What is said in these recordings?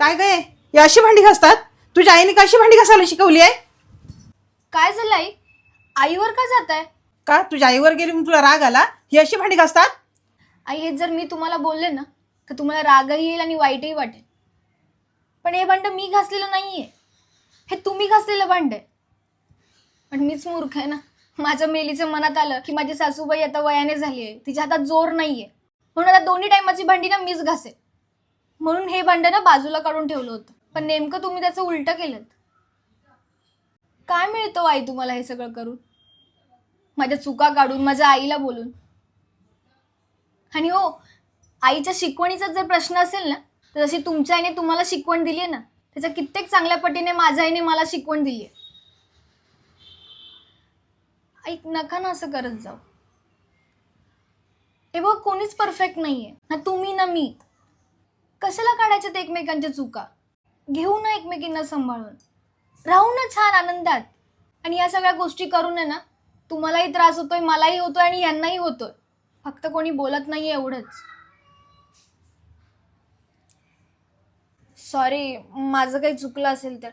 काय गे, ही अशी भांडी घासतात? तुझ्या आईने कशी भांडी घासायला शिकवली आहे? काय झालं आई? आईवर का जाताय? का तुझ्या आईवर गेली म्हणून तुला राग आला? ही अशी भांडी घासतात? आई, हे जर मी तुम्हाला बोलले ना तर तुम्हाला रागही येईल आणि वाईटही वाटेल. पण हे भांडं मी घासलेलं नाहीये, हे तुम्ही घासलेलं भांड आहे. पण मीच मूर्ख आहे ना. माझ्या मेलीचं मनात आलं की माझी सासूबाई आता वयाने झाली आहे, तिच्या हातात जोर नाहीये, म्हणून आता दोन्ही टायमाची भांडी ना मीच घासेल. म्हणून हे भांडं ना बाजूला काढून ठेवलं होतं. पण नेमकं तुम्ही त्याचं उलटं केलं. काय मिळतं आई तुम्हाला हे सगळं करून? माझ्या चुका काढून, माझ्या आईला बोलून. आणि हो, आईच्या शिकवणीचा जर प्रश्न असेल ना तर जशी तुमच्या आईने तुम्हाला शिकवण दिली आहे ना, त्याच्या कित्येक चांगल्या पटीने माझ्या आईने मला शिकवण दिली आहे. आई, नका ना असं करत जाऊ. हे बघ, कोणीच परफेक्ट नाहीये ना, तुम्ही ना मी. कशाला काढायच्यात एकमेकांच्या चुका? घेऊ ना एकमेकींना सांभाळून, राहू ना छान आनंदात. आणि या सगळ्या गोष्टी करून आहे ना, तुम्हालाही त्रास होतोय, मलाही होतोय आणि यांनाही होतोय. फक्त कोणी बोलत नाहीये एवढंच. सॉरी, माझं काही चुकलं असेल तर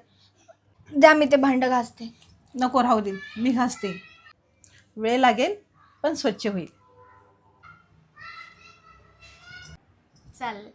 द्या, मी ते भांडं घासते. नको, राहू दे, मी घासते. वेळ लागेल पण स्वच्छ होईल. चालेल.